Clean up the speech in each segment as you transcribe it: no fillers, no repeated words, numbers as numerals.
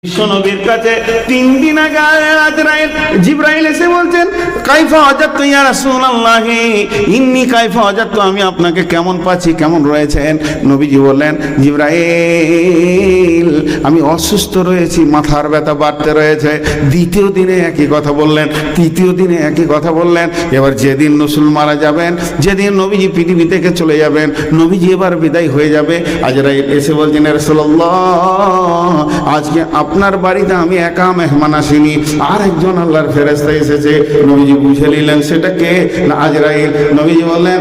বিশ্বনবীর কাছে 3 দিন আগে আজরাইল জিবরাইল এসে বলছেন, কাইফা ওয়াজাদতু ইয়া রাসূলুল্লাহ, ইন্নী কাইফা ওয়াজাদতু, আমি আপনাকে কেমন পাচ্ছি, কেমন রয়েছেন? নবীজি বললেন, জিবরাইল আমি অসুস্থ রয়েছি, মাথার ব্যথা বাড়তে রয়েছে। দ্বিতীয় দিনে একই কথা বললেন, তৃতীয় দিনে একই কথা বললেন। এবার যেদিন রাসূল মারা যাবেন, যেদিন নবীজি পৃথিবী থেকে চলে যাবেন, নবীজি এবার বিদায় হয়ে যাবে, আজরাইল এসে বলছেন, ইয়া রাসূলুল্লাহ আজকে আপনার বাড়িতে আমি একা মেহমান আসিনি, আর একজন আল্লাহর ফেরেশতা এসেছে। নবীজি বুঝে নিলেন সেটা কে না আজরাইল। নবীজি বললেন,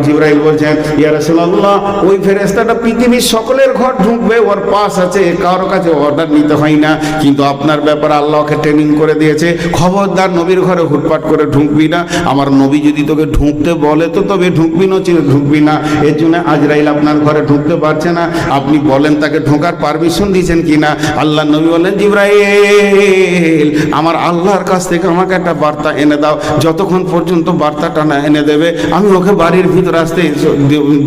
জিবরাইল বলছেন, ইয়া রাসূলুল্লাহ ওই ফেরেশতাটা পৃথিবীর সকলের ঘর ঢুকবে, ওর পাস আছে, কারোর কাছে অর্ডার নিতে হয় না, কিন্তু আপনার ব্যাপারে আল্লাহকে ট্রেনিং করে দিয়েছে, খবরদার নবীর ঘরে হুটপাট করে ঢুকবি না, আমার নবী যদি তোকে ঢুকতে বলে তো তবে ঢুকবি, নচিলে ঢুকবি না। এর জন্য আজরাইল আপনার ঘরে ঢুকতে পারছে না, আপনি বলেন তাকে ঢোকার পারমিশন দিয়েছেন কিনা। আল্লাহ নবী বলেন, জিবরাইল আমার আল্লাহর কাছ থেকে আমাকে একটা বার্তা এনে দাও, যতক্ষণ পর্যন্ত বার্তাটা না এনে দেবে আমি ওকে বাড়ির ভিতরে আসতে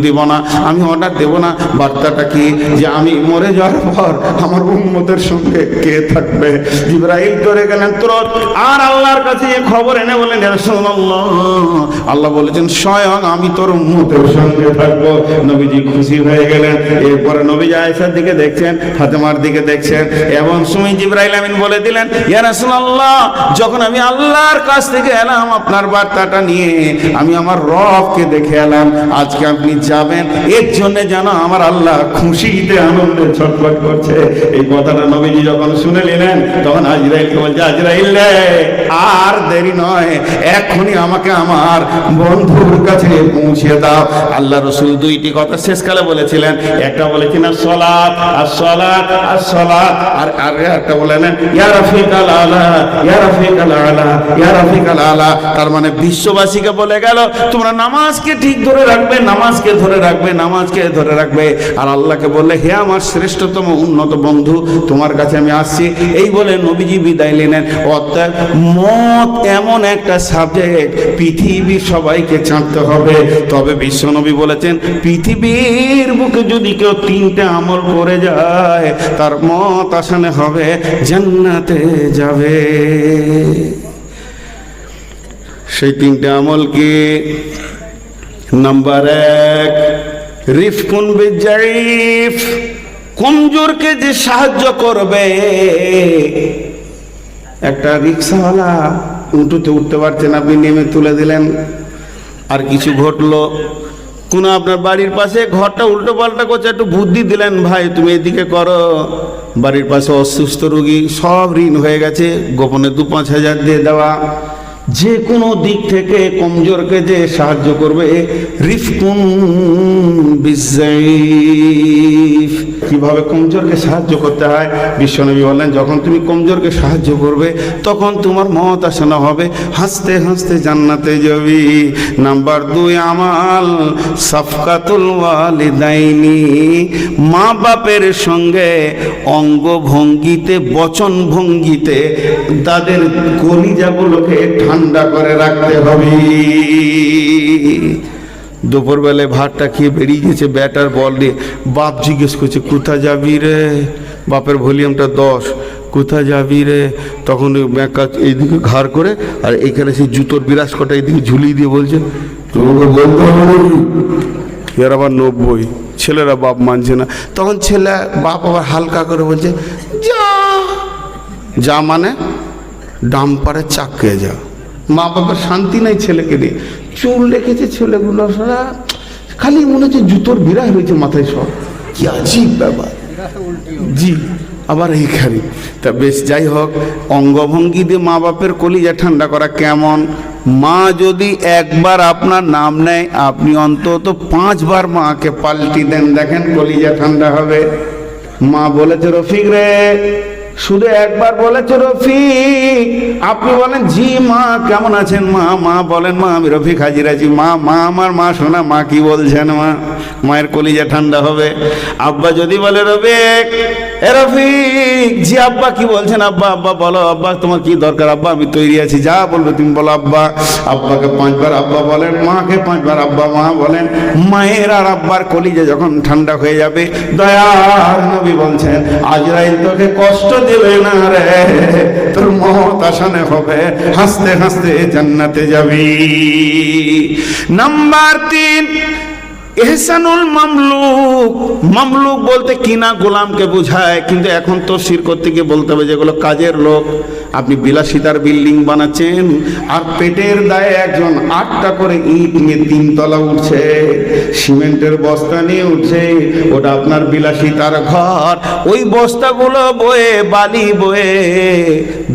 দেব না, আমি অর্ডার দেব না। বার্তাটা কি? যে আমি মরে যাওয়ার পর আমার উম্মতের সঙ্গে কে থাকবে? জিবরাইল করে গেলেন তুরত, আর আল্লাহর কাছে এই খবর এনে বলেন, ইয়া রাসূলুল্লাহ আল্লাহ বলেছেন স্বয়ং আমি তোর উম্মতের সঙ্গে থাকবো। নবীজি খুশি হয়ে গেলেন। এরপরে নবীজি আয়েশার দিকে দেখছেন, ফাতেমার দিকে দেখছেন, এবং সময় জিবরাইল আমিন বলে দিলেন, ইয়া রাসূলুল্লাহ যখন আমি আল্লাহর কাছ থেকে এলাম আপনার বার্তাটা নিয়ে, আমি আমার রবকে দেখে এলাম, আজকে আপনি যাবেন, এর জন্য যেন আমার আল্লাহ খুশিতে আনন্দে ছটফট করছে। এই কথাটা নবীজি যখন শুনে নিলেন, তখন আজরাইলকে বলছে, আজরাইল রে আর দেরি নয়, এখনই আমাকে আমার বন্ধুর কাছে পৌঁছে দাও। আল্লাহ রাসূল দুইটি কথা শেষকালে বলেছিলেন, একটা বলেছেন আসসালাত আসসালাত আসসালাত, আর একটা বলেন ইয়া রাফিকাল আলা ইয়া রাফিকাল আলা ইয়া রাফিকাল আলা। তার মানে বিশ্ববাসীকে বলে গেল তোমরা নামাজকে ঠিক ধরে রাখবে, নামাজকে ধরে রাখবে, নামাজকে ধরে রাখবে। আর আল্লাহকে বললে, হে আমার শ্রেষ্ঠতম উন্নত বন্ধু, তোমার কাছে আমি আসছি। এই বলে নবীজি বিদায় নিলেন। অর্থাৎ মত এমন একটা সাবজেক্ট, পৃথিবীর সবাইকে জানতে হবে। তবে বিশ্বনবী বলেছেন, পৃথিবীর বুকে যদি কেউ 3টে আমল করে যায়, তার মত আসানে হবে জান্নাতে যাবে। সেই 3টে আমল কি? নাম্বার 1, রিফকুন বিজাইফ, কমজোরকে যে সাহায্য করবে। একটা রিক্সাওয়ালা উঁটুতে উঠতে পারছেন, আপনি নেমে তুলে দিলেন, আর কিছু ঘটলো, কোনো আপনার বাড়ির পাশে ঘরটা উল্টো পাল্টা করছে, একটু বুদ্ধি দিলেন, ভাই তুমি এদিকে করো। বাড়ির পাশে অসুস্থ রোগী, সব ঋণ হয়ে গেছে, গোপনে 2-5 হাজার দিয়ে দেওয়া। যে কোনো দিক থেকে কমজোরকে যে সাহায্য করবে, রিফকুন বিজাইফ। কিভাবে কমজোরকে সাহায্য করতে হয়? বিশ্বনবী বললেন, যখন তুমি কমজোরকে সাহায্য করবে, তখন তোমার মত আসানো হবে, হাসতে হাসতে জান্নাতে যাবি। নাম্বার 2 আমাল সাফকাতুল ওয়ালিদাইনি, মা বাপের সঙ্গে অঙ্গভঙ্গিতে, বচন ভঙ্গিতে তাদের কলিজাগুলোকে ঠান্ডা করে রাখতে হবে। দুপুরবেলায় ভাতটা খেয়ে বেরিয়ে গেছে ব্যাটার বল দিয়ে, বাপ জিজ্ঞেস করছে কোথায় যাবি রে? বাপের ভলিউমটা 10, কোথায় যাবি রে? তখন ব্যাকা এইদিকে ঘাড় করে, আর এইখানে সেই জুতোর বিরাজ কটা এইদিকে ঝুলিয়ে দিয়ে বলছে, তোমাকে বলতে হবে। এর আবার 90, ছেলেরা বাপ মানছে না। তখন ছেলে বাপ আবার হালকা করে বলছে, যা যা মানে ডাম্পারে চাককে যা। মা বাবার শান্তি নাই ছেলেকে নিয়ে। চুল রেখেছে ছেলেগুলো, সারা খালি মনে হচ্ছে জুতোর বিরাজ হয়েছে মাথায়, সব কি আজীব ব্যাপার। জি আবার এইখানে তা বেশ, যাই হোক, অঙ্গভঙ্গি দিয়ে মা বাপের কলিজা ঠান্ডা করা কেমন? মা যদি একবার আপনার নাম নেয়, আপনি অন্তত 5 বার মাকে পাল্টি দেন, দেখেন কলিজা ঠান্ডা হবে। মা বলেছে, রফিক রে শুধু একবার বলেছে রফিক, আপনি বলেন জি মা কেমন আছেন মা? মা বলেন মা আমি রফিক হাজির আছি। মা মা আমার মা শোনা, মা কি বলছেন? মা মায়ের কলিজা ঠান্ডা হবে। আব্বা যদি বলে রফিক, এ রফিক, জি আব্বা কি বলছেন? আব্বা আব্বা বলো, আব্বা তোমার কি দরকার? আব্বা আমি তৈরি আছি, যা বলবে তুমি বলো আব্বা। আব্বাকে 5 বার আব্বা বলেন, মাকে 5 বার আব্বা মা বলেন। মায়ের আর আব্বার কলিজা যখন ঠান্ডা হয়ে যাবে, দয়ার নবী বলছেন আজরাইল তোকে কষ্ট দেবে না রে, তোর মত আসানে হবে, হাসতে হাসতে জান্নাতে যাবি। Number 3, Ehsanul Mamluk. মামলুক বলতে কিনা গোলামকে বোঝায়, কিন্তু এখন তো শির করতে গিয়ে বলতে হবে যেগুলো কাজের লোক। আপনি বিলাসিতার বিল্ডিং বানাচ্ছেন আর পেটের দায়ে একজন 8টা করে ইট নিয়ে 3 তলা উঠছে, সিমেন্টের বস্তা নিয়ে উঠছে, ওটা আপনার বিলাসিতার ঘর। ওই বস্তাগুলো বয়ে, বালি বয়ে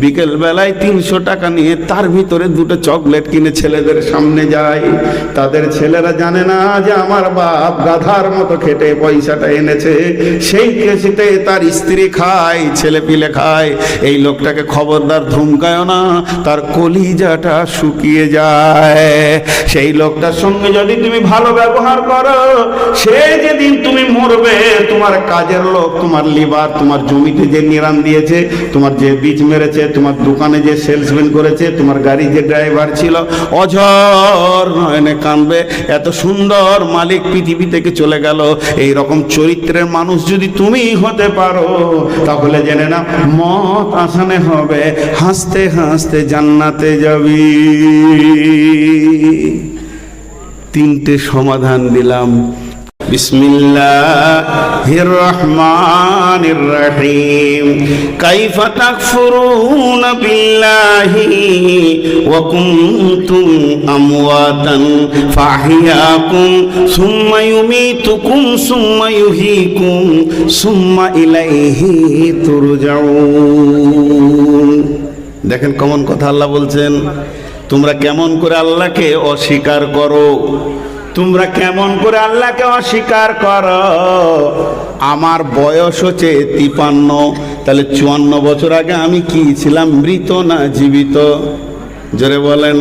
বিকেল বেলায় 300 টাকা নিয়ে তার ভিতরে 2টো চকলেট কিনে ছেলেদের সামনে যায়। তাদের ছেলেরা জানে না যে আমার বাপ গাধার মতো খেটে পয়সাটা এনেছে, সেই কেসিতে তার স্ত্রী খায়, ছেলে পিলে খায়। এই লোকটাকে খবরদার ধমকায় না, তার কলিজাটা শুকিয়ে যায়। সেই লোকটার সঙ্গে যদি তুমি ভালো ব্যবহার করো, সে যেদিন তুমি মরবে, তোমার কাজের লোক, তোমার লিভার, তোমার জমিতে যে নিরান দিয়েছে, তোমার যে বীজ মেরেছে, তোমার দোকানে যে সেলসম্যান করেছে, তোমার গাড়ি যে ড্রাইভার ছিল, অঝর নয়নে কানবে, এত সুন্দর মালিক পৃথিবী থেকে চলে গেল। এই রকম চরিত্রের মানুষ যদি তুমি হতে পারো, তাহলে জেনে না মত আসানে হবে, হাসতে হাসতে জান্নাতে যাবি। 3টে সমাধান দিলাম। বিসমিল্লাহির রহমানির রহিম। কাইফা তাকফুরুনা বিল্লাহি ওয়া কুনতুম আমওয়াতান ফাহিয়াকুম সুম্মা ইউমীতুকুম সুম্মা ইউহয়িকুম সুম্মা ইলাইহি তুরজাউন। দেখেন কেমন কথা আল্লাহ বলছেন। তোমরা কেমন করে আল্লাহকে অস্বীকার করো, তোমরা কেমন করে আল্লাহকে অস্বীকার করো। আমার বয়স হচ্ছে 53, তাহলে 54 বছর আগে আমি কি ছিলাম, মৃত না জীবিত? জোরে বলেন।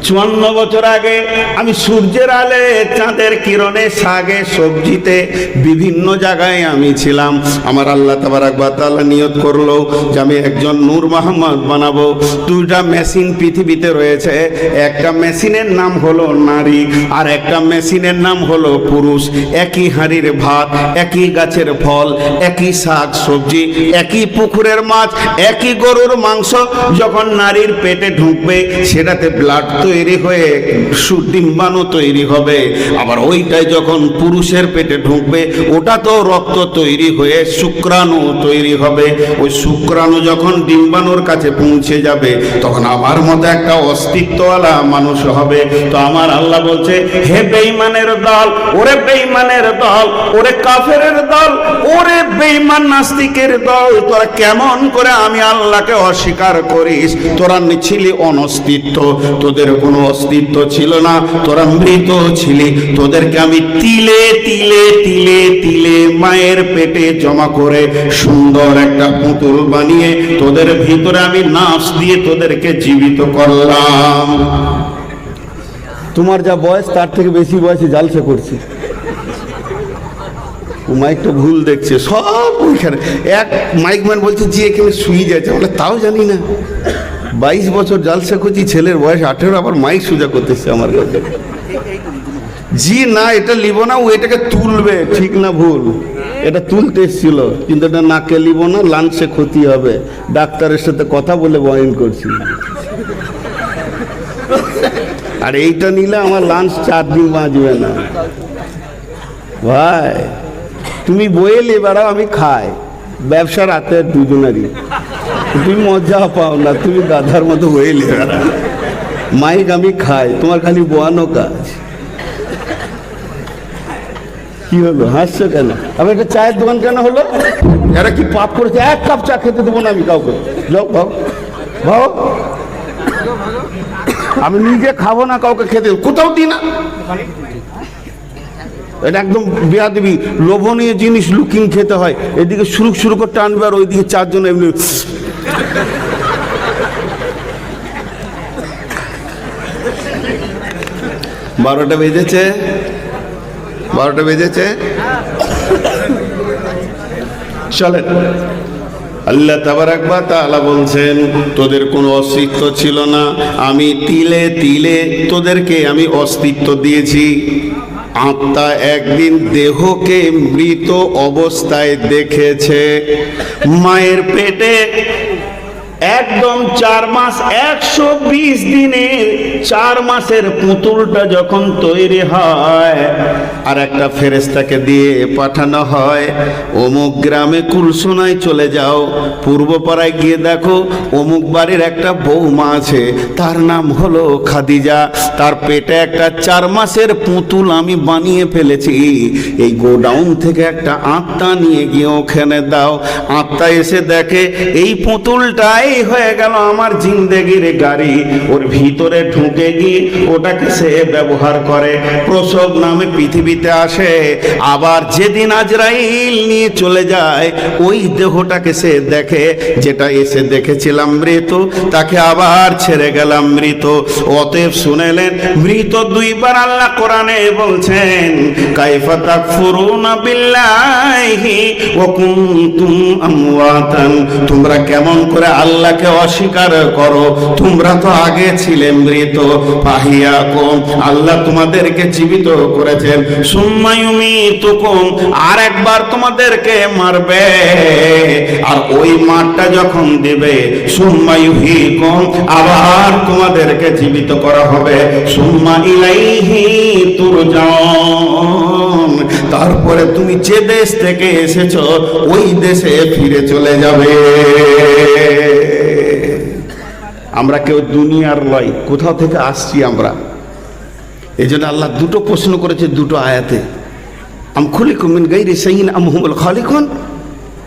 54 বছর আগে আমি সূর্যের আলে, চাঁদের কিরণে, শাকে, সবজিতে, বিভিন্ন জায়গায় আমি ছিলাম। আমার আল্লাহ তাবারক ওয়া তাআলা নিয়ত করলো যে আমি একজন নূর মোহাম্মদ বানাবো। 2টা মেশিন পৃথিবীতে রয়েছে, একটা মেশিনের নাম হলো নারী আর একটা মেশিনের নাম হলো পুরুষ। একই হাঁড়ির ভাত, একই গাছের ফল, একই শাক সবজি, একই পুকুরের মাছ, একই গরুর মাংস যখন নারীর পেটে ঢুকবে, সেটাতে ব্লাড তৈরি হয়ে ডিম্বাণু তৈরি হবে। আবার ওইটাই যখন পুরুষের পেটে ঢুকবে, ওটা তো রক্ত তৈরি হয়ে শুক্রাণু তৈরি হবে। ওই শুক্রাণু যখন ডিম্বাণুর কাছে পৌঁছে যাবে, তখন আমার মতো একটা অস্তিত্বওয়ালা মানুষ হবে। তো আমার আল্লাহ বলছে, হে বেঈমানের দল, ওরে বেঈমানের দল, ওরে কাফেরের দল, ওরে বেঈমান নাস্তিকের দল, তোরা কেমন করে আমি আল্লাহকে অস্বীকার করিস? তোরা ছিলি অস্তিত্ব, তোদের কোনো অস্তিত্ব ছিল না, তোরা মৃত ছিলি। তোদেরকে আমি তিলে তিলে তিলে তিলে মায়ের পেটে জমা করে সুন্দর একটা পুতুল বানিয়ে তোদের ভিতরে আমি নাফস দিয়ে তোদেরকে জীবিত করলাম। তোমার যা বয়স তার থেকে বেশি বয়সে জালসা করছি। মাইকটা ভুল দেখছে, সব ওইখানে। এক মাইকম্যান বলছে জি এখানে সুইচ আছে, আমরা তাও জানি না। 22 বছর জালসা করছি, ছেলের বয়স 18, আবার মাইক সোজা করতেছে আমার কাছে। জি না, এটা লিব না, ও এটাকে তুলবে, ঠিক না ভুল? এটা তুলতে এসেছিল, কিন্তু এটা নাকে লিব না, লাঞ্চে ক্ষতি হবে। ডাক্তারের সাথে কথা বলে বয়ান করছি। আর এইটা নিলে আমার লাঞ্চ 4 দিন বাঁচবে না। ভাই তুমি বয়ে লে বেড়াও, আমি খাই। ব্যবসা রাতে দুজনেরই। তুমি মজা পাও না, তুমি গাধার মতো বয়ে লে বেড়াও। মাইক আমি খাই, তোমার খালি বোয়ানো কাজ। কি হলো, হাসছো কেন? আবার একটা চায়ের দোকান কেন হলো? এরা কি পাপ করেছে? 1 কাপ চা খেতে দেবো না আমি কাউকে। যাও ভাও ভাও, আমি নিজে খাবো না, কাউকে খেতে কোথাও দিই না। এটা একদম বেয়াদবি। লোভনীয় জিনিস লুকিং খেতে হয়, এদিকে শুরু করে টানবে আর ওইদিকে চারজন এমনি। বারোটা বেজেছে, 12টা বেজেছে। চলেন, আল্লাহ তাবারাক ওয়া তাআলা বলছেন তোদের কোনো অস্তিত্ব ছিল না, আমি তিলে তিলে তোদেরকে আমি অস্তিত্ব দিয়েছি। আত্মা একদিন দেহকে মৃত অবস্থায় দেখেছে, মায়ের পেটে একদম 4 মাস 120 দিনের 4 মাসের পুতুলটা যখন তৈরি হয় আর একটা ফেরেশতাকে দিয়ে পাঠানো হয়, অমুক গ্রামে কুলসোনায় চলে যাও, পূর্বপাড়ায় গিয়ে দেখো অমুক বাড়ির একটা বৌমা আছে, তার নাম হলো খাদিজা, তার পেটে একটা 4 মাসের পুতুল আমি বানিয়ে ফেলেছি, এই গোডাউন থেকে একটা আত্মা নিয়ে গিয়ে ওখানে দাও। আত্মা এসে দেখে এই পুতুলটাই হয়ে গেল আমার জিন্দেগির গাড়ি, ওর ভিতরে ঢুকে গিয়ে ওটাকে সে ব্যবহার করে, প্রসব নামে পৃথিবীতে আসে। আবার যেদিন আজরাইল নিয়ে চলে যায় ওই দেহটাকে সে দেখে, যেটা এসে দেখেছিলাম মৃত, তাকে আবার ছেড়ে গেলাম মৃত। অতএব শুনেলেন মৃত 2 বার আল্লাহ কোরআনে বলছেন, কাইফা তাকফুরুনা বিল্লাহি ওয়া কুনতুম আমওয়াতান, তোমরা কেমন করে আল্লাহকে অস্বীকার করো, তোমরা তো আগে ছিলে মৃত। ফাহিয়াকুম, আল্লাহ তোমাদেরকে জীবিত করেছেন। সুম্মা ইউমিতুকুম, আর একবার তোমাদেরকে মারবে, আর ওই মারটা যখন দিবে সুম্মা ইউহয়িকুম, আবার তোমাদেরকে জীবিত করা হবে। সুম্মা ইলাইহি তুরজাউন, তারপরে তুমি যে দেশ থেকে এসেছো ওই দেশে ফিরে চলে যাবে। আমরা কেউ দুনিয়ার লয়, কোথাও থেকে আসছি আমরা। এই জন্য আল্লাহ 2টো প্রশ্ন করেছে 2টো আয়াতে, আম খুলিকুম মিন গায়রি শাইইন আম হুমুল খালিকুন।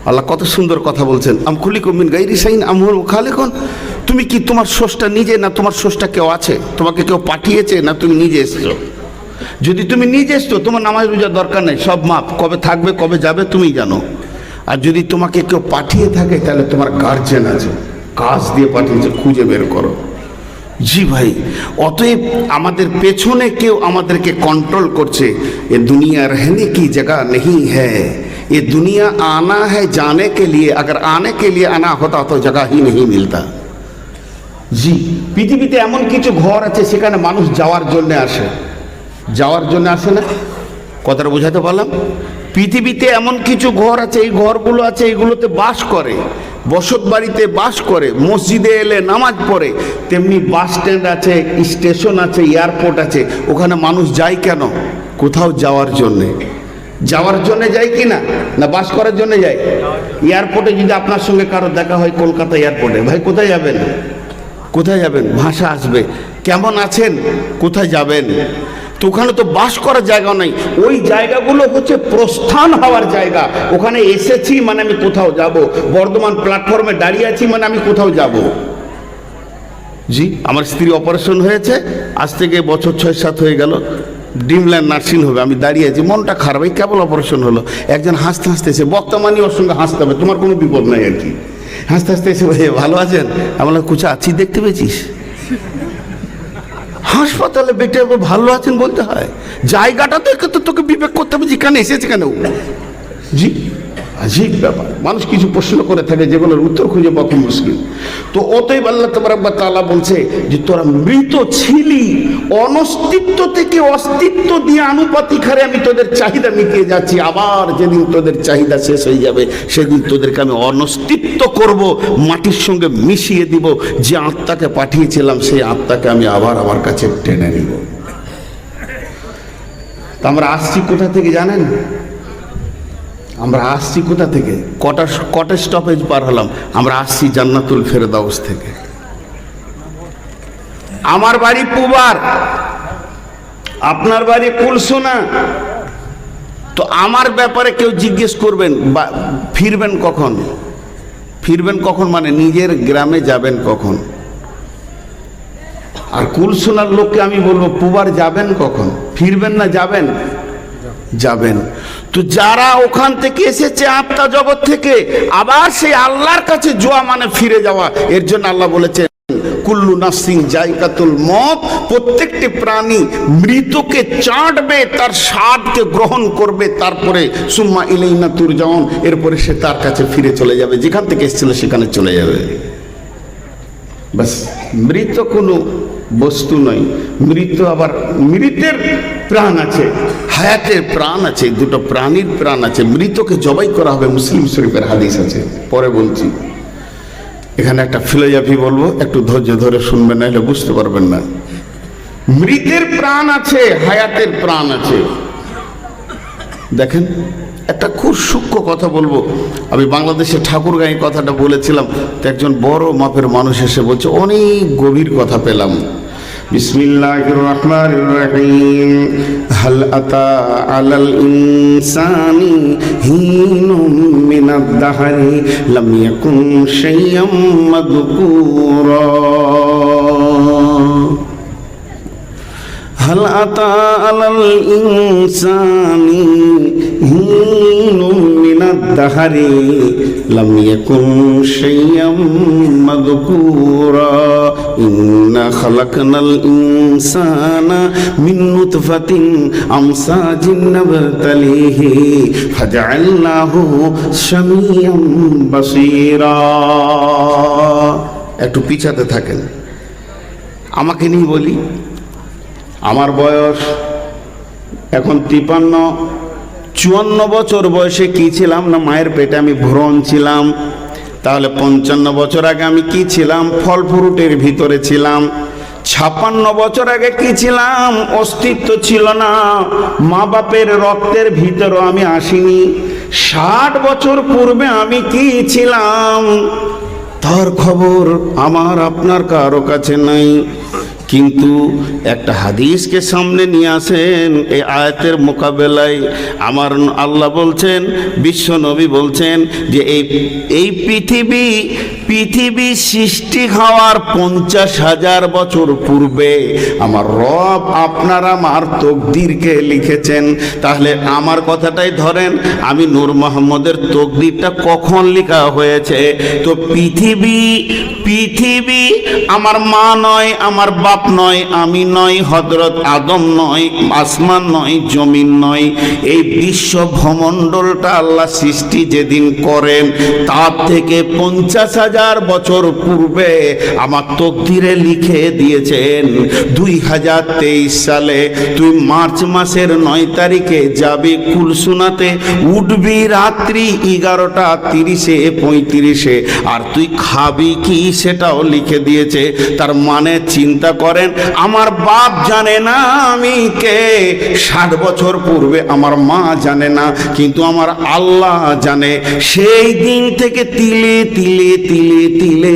আল্লাহ কত সুন্দর কথা বলছেন, আম খুলিকুম মিন গায়রি শাইইন আম হুমুল খালিকুন। তুমি কি তোমার স্রষ্টা নিজে, না তোমার স্রষ্টা কেউ আছে, তোমাকে কেউ পাঠিয়েছে, না তুমি নিজে এসেছো? যদি তুমি নিজে এসছো তোমার নামাজ রোজা দরকার নেই, সব মাপ, কবে থাকবে কবে যাবে তুমি জানো। আর যদি তোমাকে কেউ পাঠিয়ে থাকে তাহলে তোমার গার্জেন আছে, কাজ দিয়ে পাঠিয়েছে, খুঁজে বের করো। জি ভাই, অতএব আমাদের পেছনে কেউ আমাদেরকে কন্ট্রোল করছে। এ দুনিয়া रहने की जगह नहीं है, ये दुनिया आना है जाने के लिए, अगर आने के लिए आना होता तो जगह ही नहीं मिलता। জি, পৃথিবীতে এমন কিছু ঘর আছে সেখানে মানুষ যাওয়ার জন্য আসে, যাওয়ার জন্য আসে না। কথাটা বোঝাতে পারলাম? পৃথিবীতে এমন কিছু ঘর আছে, এই ঘরগুলো আছে, এইগুলোতে বাস করে, বসত বাড়িতে বাস করে, মসজিদে এলে নামাজ পড়ে। তেমনি বাস স্ট্যান্ড আছে, স্টেশন আছে, এয়ারপোর্ট আছে, ওখানে মানুষ যায় কেন? কোথাও যাওয়ার জন্যে। যাওয়ার জন্য যায় কি না, না বাস করার জন্য যায়? এয়ারপোর্টে যদি আপনার সঙ্গে কারো দেখা হয় কলকাতা এয়ারপোর্টে, ভাই কোথায় যাবেন? কোথায় যাবেন? ভাষা আসবে, কেমন আছেন, কোথায় যাবেন? তো ওখানে তো বাস করার জায়গা নাই, ওই জায়গাগুলো হচ্ছে প্রস্থান হওয়ার জায়গা। ওখানে এসেছি মানে আমি কোথাও যাব, বর্ধমান প্ল্যাটফর্মে দাঁড়িয়ে আছি মানে আমি কোথাও যাব। জি, আমার স্ত্রী অপারেশন হয়েছে, আজ থেকে বছর 6-7 হয়ে গেল, ড্রিমল্যান্ড নার্সিং হবে, আমি দাঁড়িয়ে আছি, মনটা খারাপ, এই কেবল অপারেশন হলো। একজন হাসতে হাসতে এসে, বক্তা মানি ওর সঙ্গে হাসতে হবে, তোমার কোনো বিপদ নাই আর কি। হাসতে হাসতে এসে বলে, ভালো আছেন? আমার কুচা আছি, দেখতে পেয়েছিস? হাসপাতালে বেটে ভালো আছেন বলতে হয়, জায়গাটা তো তোকে বিবেক করতে হবে, যেখানে এসেছে কেন। জি, আজীব ব্যাপার। মানুষ কিছু প্রশ্ন করে থাকে যেগুলোর উত্তর খুঁজে পাওয়া মুশকিল। তো অতএব আল্লাহ তাবারক ওয়া তাআলা বলছে যে তোরা মৃত ছিলি, অনস্তিত্ব থেকে অস্তিত্ব দিয়ে আনুপাতিক হারে আমি তোদের চাহিদা মিটিয়ে যাচ্ছি। আবার যেদিন তোদের চাহিদা শেষ হয়ে যাবে সেদিন তোদেরকে আমি অনস্তিত্ব করব, মাটির সঙ্গে মিশিয়ে দিব। যে আত্মাকে পাঠিয়েছিলাম সেই আত্মাকে আমি আবার আমার কাছে টেনে নিব। তা আমরা আসছি কোথা থেকে জানেন? আমরা আসছি কোথা থেকে? কটা স্টপেজ পার হলাম? আমরা আসছি জান্নাতুল ফেরদাউস থেকে। আমার বাড়ি পুবার, আপনার বাড়ি কুলসোনা। তো আমার ব্যাপারে কেউ জিজ্ঞেস করবেন ফিরবেন কখন? ফিরবেন কখন মানে নিজের গ্রামে যাবেন কখন? আর কুলসোনার লোককে আমি বলবো পুবার যাবেন কখন? ফিরবেন না যাবেন? যাবেন। তো যারা ওখান থেকে এসেছে আত্মা জগৎ থেকে, আবার সেই আল্লাহর কাছে যাওয়া মানে ফিরে যাওয়া। এর জন্য আল্লাহ বলেছেন কুল্লু নাফসিন জায়গাতুল মত, প্রত্যেকটি প্রাণী মৃতকে চাটবে, তার স্বাদকে গ্রহণ করবে, তারপরে সুম্মা ইলাইনা তুরজাউন, এরপরে সে তার কাছে ফিরে চলে যাবে, যেখান থেকে এসেছিল সেখানে চলে যাবে। বাস, মৃত কোনো বস্তু নয়। মৃত আবার মৃতের প্রাণ আছে, হায়াতের প্রাণ আছে, দুটো প্রাণীর প্রাণ আছে। মৃতকে জবাই করা হবে, মুসলিম শরীফের হাদিস আছে, পরে বলছি। এখানে একটা ফিলোসফি বলবো, একটু ধৈর্য ধরে শুনবেন, নাহলে বুঝতে পারবেন না। মৃতের প্রাণ আছে, হায়াতের প্রাণ আছে। দেখেন, একটা খুব সূক্ষ্ম কথা বলবো। আমি বাংলাদেশে ঠাকুরগাঁয়ে কথাটা বলেছিলাম, তো একজন বড় মাপের মানুষ এসে বলছে, অনেক গভীর কথা পেলাম। বিসমিল্লাহির রহমানির রহিম। হাল আতা আলাল ইনসানি হিনুম মিনাদ দাহরি লাম ইয়াকুন শাইয়্যাম মাযকুরা। হাল আতা আলাল ইনসানি হিনুম মিনাদ দাহরি লাম ইয়াকুন শাইয়্যাম মাযকুরা। ইন্না খালাকনাল ইনসানা মিন নুতফাতিন আমসাজিন নাবতালিহি ফাজআলনাহু সামিয়াম বাসীরা। একটু পিছাতে থাকেন, আমাকে নিয়ে বলি। আমার বয়স এখন 53-54 বছর বয়সে কি ছিলাম না, মায়ের পেটে আমি ভ্রূণ ছিলাম। তাহলে 55 বছর আগে আমি কি ছিলাম? ফল ফ্রুটের ভিতরে ছিলাম। 56 বছর আগে কি ছিলাম? অস্তিত্ব ছিল না, মা বাপের রক্তের ভিতরও আমি আসিনি। 60 বছর পূর্বে আমি কি ছিলাম তার খবর আমার আপনার কারো কাছে নাই। কিন্তু একটা হাদিসকে সামনে নিয়ে আসেন, এই আয়াতের মোকাবেলায় আমার আল্লাহ বলছেন, বিশ্ব নবী বলছেন যে এই পৃথিবী সৃষ্টি হওয়ার 50,000 বছর পূর্বে আমার রব আপনার আমার তকদিরকে লিখেছেন। তাহলে আমার কথাটাই ধরেন, আমি নূর মোহাম্মদের তকদিরটা কখন লেখা হয়েছে? তো পৃথিবী আমার মা নয়, আমার বাপ নয়, আমি নয়, হযরত আদম নয়, আসমান নয়, জমিন নয়। এই বিশ্ব ভূমণ্ডলটা আল্লাহ সৃষ্টি যেদিন করেন তার থেকে 50,000 বছর পূর্বে আমার তকদিরে লিখে দিয়েছেন 2023 সালে তুই মার্চ মাসের 9 তারিখে যাবি কুলসুনাতে, উঠবি রাত্রি 11:30-35, আর তুই খাবি কি সেটাও লিখে দিয়েছে। তার মানে চিন্তা করেন, আমার বাপ জানে না আমি কে, 60 বছর পূর্বে আমার মা জানে না, কিন্তু আমার আল্লাহ জানে। সেই দিন থেকে তিলে তিলে তিলে তিলে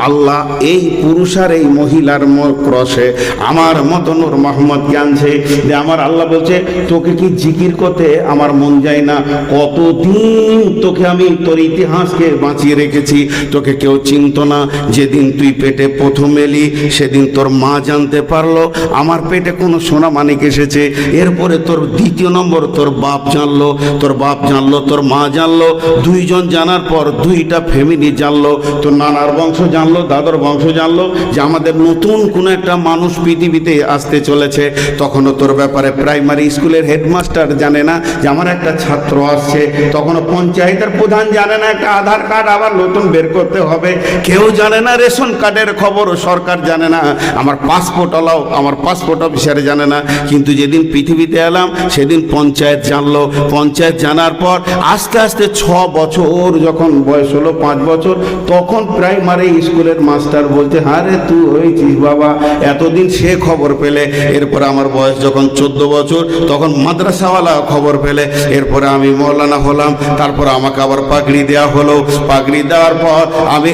আল্লাহ এই পুরুষ আর এই মহিলার ক্রসে আমার মতো নূর মোহাম্মদকে আনছে। যে আমার আল্লাহ বলছে, তোকে কি জিকির করতে আমার মন যায় না? কতদিন তোকে আমি তোর ইতিহাসকে বাঁচিয়ে রেখেছি, তোকে কেউ চিনত না। যেদিন তুই পেটে প্রথম এলি সেদিন তোর মা জানতে পারলো আমার পেটে কোনো সোনা মানিক এসেছে। এরপরে তোর দ্বিতীয় নম্বর তোর বাপ জানলো, তোর বাপ জানলো, তোর মা জানলো। দুইজন জানার পর দুইটা ফ্যামিলি জানলো, তোর নানার বংশ জানলো, দাদার বংশ জানলো যে আমাদের নতুন কোনো একটা মানুষ পৃথিবীতে আসতে চলেছে। তখনও তোর ব্যাপারে প্রাইমারি স্কুলের হেডমাস্টার জানে না যে আমার একটা ছাত্র আসছে। তখনও পঞ্চায়েতের প্রধান জানে না একটা আধার কার্ড আবার নতুন বের করতে হবে। কেউ জানে না রেশন কার্ডের খবর, সরকার জানে না, আমার পাসপোর্ট আলাও, আমার পাসপোর্ট অফিসারে জানে না। কিন্তু যেদিন পৃথিবীতে এলাম সেদিন পঞ্চায়েত জানলো। পঞ্চায়েত জানার পর আস্তে আস্তে 6 বছর যখন বয়স হলো, 5 বছর, তখন প্রাইমারি স্কুলের মাস্টার বলছে, হ্যাঁ রে তুই হয়েছিস বাবা, এতদিন সে খবর পেলে। এরপরে আমার বয়স যখন 14 বছর তখন মাদ্রাসাওয়ালা খবর পেলে। এরপরে আমি মৌলানা হলাম। তারপর আমাকে আবার পাগড়ি দেওয়া হলো। পাগড়ি দেওয়ার পর আমি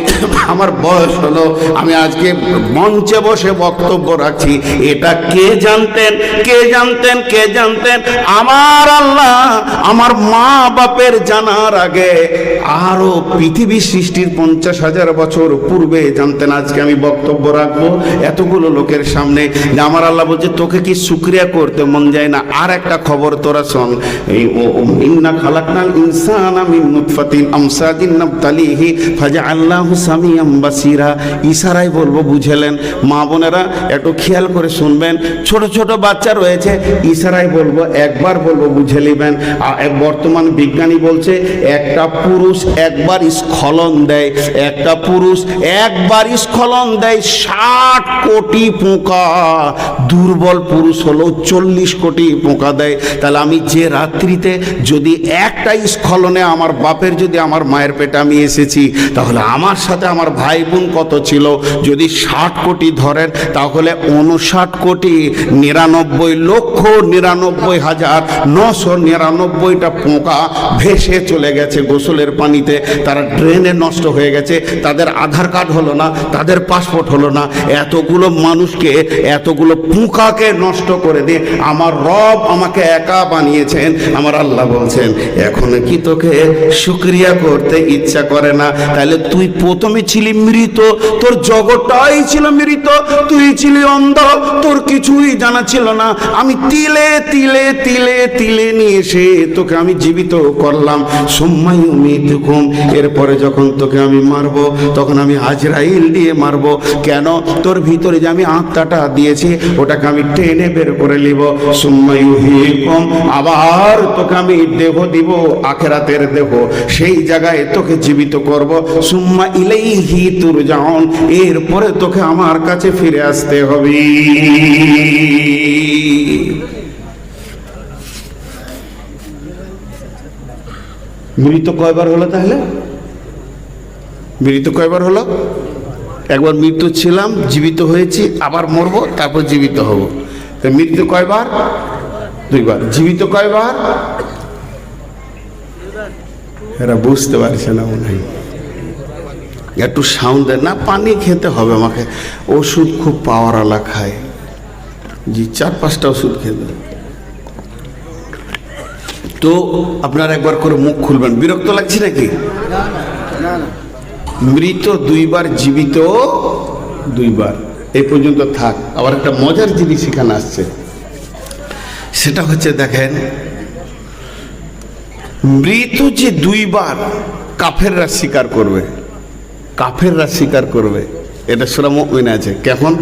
আমার বয়স হলো, আমি আজকে মঞ্চে বসে বক্তব্য রাখছি। এটা কে জানতেন? কে জানতেন? কে জানতেন? আমার আল্লাহ আমার মা বাপের জানার আগে আরো পৃথিবী সৃষ্টির 50,000 বছর পূর্বে জানতেন। আজকে আমি বক্তব্য রাখবো এতগুলো লোকের সামনে, যে আমার আল্লাহ বলছে তোকে কি শুকরিয়া করতে মন যায় না? আর একটা খবর তোরা শোন, এই ইন্না খালাকনাল ইনসানা মিন নুতফাতিন আমসাজিন নাবতালিহি ফাজআলনাহু সামিয়াম বাসীরা। ইশারায় বলবো, বুঝেলেন? মা বোনেরা একটু খেয়াল করে শুনবেন, ছোট ছোট বাচ্চা রয়েছে, ইশারায় বলবো, একবার বলবো বুঝে নেবেন। বর্তমান বিজ্ঞানী বলছে একটা পুরুষ একবার স্খলন দেয়, একটা পুরুষ একবার স্খলন দেয় 60 কোটি পোকা। দুর্বল পুরুষ হলো 40 কোটি পোকা দেয়। তাহলে আমি যে রাত্রিতে যদি একটা স্খলনে আমার বাপের, যদি আমার মায়ের পেটে আমি এসেছি, তাহলে আমার সাথে আমার ভাই বোন কত ছিল? যদি 60 কোটি ধরেন, তাহলে 59,99,999,999টা পোকা ভেসে চলে গেছে গোসলের পানিতে। তারা ড্রেনে নষ্ট হয়ে গেছে, তাদের আধার কার্ড হলো না, তাদের পাসপোর্ট হলো না। এতগুলো মানুষকে, এতগুলো পোকাকে নষ্ট করে দিয়ে আমার রব আমাকে একা বানিয়েছেন। আমার আল্লাহ বলছেন, এখন কি তোকে শুকরিয়া করতে ইচ্ছা করে না? তাহলে তুই প্রথমে ছিলি মৃত, তোর জগৎটাই ছিল মৃত, তুই ছিলি অন্ধ, তোর কিছুই জানা ছিল না। আমি তিলে তিলে তিলে তিলে নিয়ে এসে তোকে আমি জীবিত করলাম। সুম্মা ইউমীতুকুম, এরপরে যখন তোকে আমি মারবো, তখন আমি আজরাইল দিয়ে মারবো। কেন? তোর ভিতরে যে আমি আত্মাটা দিয়েছি, ওটাকে আমি টেনে বের করে নিব। সুম্মা ইউহয়িকুম, আবার তোকে আমি দেহ দিব, আখিরাতের দেহ, সেই জায়গায় তোকে জীবিত করব। সুম্মা ইলাইহি তুরজাউন, এরপরে তোকে আমার কাছে ফিরে আসতে হবে। মৃত কয়বার হলো তাহলে? মৃত কয়বার হলো? একবার মৃত্যু ছিলাম, জীবিত হয়েছি, আবার মরবো, তারপর জীবিত হব। তো মৃত্যু কয়বার? দুইবার। জীবিত কয়বার? এরা বুঝতে পারছে না মনে হয়। একটু সাউন্ড দেয় না, পানি খেতে হবে আমাকে, ওষুধ খুব পাওয়ারওয়ালা খায়। জি, 4-5টা ওষুধ খেতে। তো আপনারা একবার করে মুখ খুলবেন। বিরক্ত লাগছে নাকি? মৃত 2বার, জীবিত 2বার, এই পর্যন্ত থাক। আবার একটা মজার জিনিস এখানে আসছে, সেটা হচ্ছে দেখেন, মৃত যে 2বার কাফেররা স্বীকার করবে, কাফেররা স্বীকার করবে। এটা সূরা মুমিন আছে। কেমন?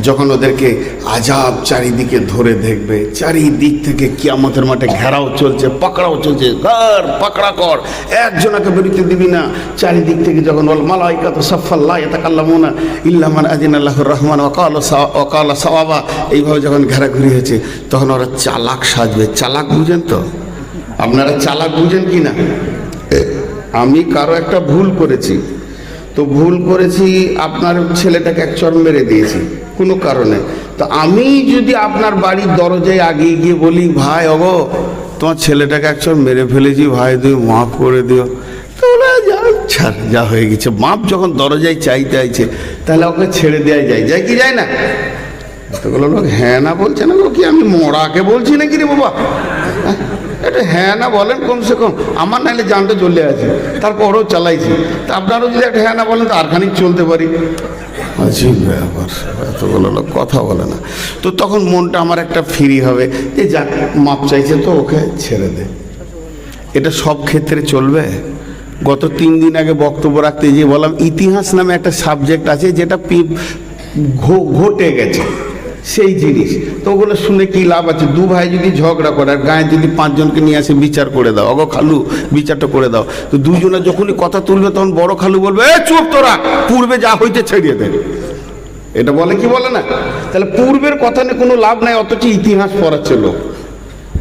যখন ওদেরকে আযাব চারিদিকে ধরে দেখবে, চারিদিক থেকে কিয়ামতের মাঠে ঘেরাও চলছে, পাকড়াও চলছে, কর পাকড়া কর, একজনকে বেরোতে দিবি না। চারিদিক থেকে যখন বল মালাইকাতু সাফফান লা ইয়াতাকাল্লামুনা ইল্লা মান আযিনা লাহুর রহমান ওয়া ক্বালা সাওয়াবা, এইভাবে যখন ঘেরাঘুরি হয়েছে, তখন ওরা চালাক সাজবে। চালাক বুঝেন তো? আপনারা চালাক বুঝেন কি না? আমি কারো একটা ভুল করেছি, তো ভুল করেছি, আপনার ছেলেটাকে এক চড় মেরে দিয়েছি কোনো কারণে। তো আমি যদি আপনার বাড়ির দরজায় আগিয়ে গিয়ে বলি, ভাই ওগো তোমার ছেলেটাকে এক চড় মেরে ফেলেছি, ভাই তুই মাফ করে দিও, তো ওরা যা হয়ে গেছে, মাপ যখন দরজায় চাইতে আইছে, তাহলে ওকে ছেড়ে দেওয়া যায়, যায় কি যায় না? এতগুলো লোক হ্যাঁ না বলছে না, কি আমি মরাকে বলছি নাকি রে বাবা? এটা হ্যাঁ না বলেন কমসে কম, আমার নাহলে জানটা চলে আছে, তারপরও চালাইছি। তা আপনারও যদি একটা হ্যাঁ না বলেন তো আর খানিক চলতে পারি। ব্যাপার, এতগুলো লোক কথা বলে না। তো তখন মনটা আমার একটা ফ্রি হবে, যে যাক মাপ চাইছে তো ওকে ছেড়ে দে। এটা সব ক্ষেত্রে চলবে? গত 3 দিন আগে বক্তব্য রাখতে গিয়ে বললাম, ইতিহাস নামে একটা সাবজেক্ট আছে যেটা ঘটে গেছে, সেই জিনিস। তো ওগুলো শুনে কি লাভ আছে? 2 ভাই যদি ঝগড়া করে, আর গায়ে যদি 5 জনকে নিয়ে আসে বিচার করে দাও, অগো খালু বিচারটা করে দাও, তো 2 জনে যখনই কথা তুলবে, তখন বড় খালু বলবে, এ চুপ তোরা, পূর্বে যা হইতে ছেড়িয়ে দেন। এটা বলে কি বলে না? তাহলে পূর্বের কথা নিয়ে কোনো লাভ নাই, অথচ ইতিহাস পড়াচ্ছে লোক।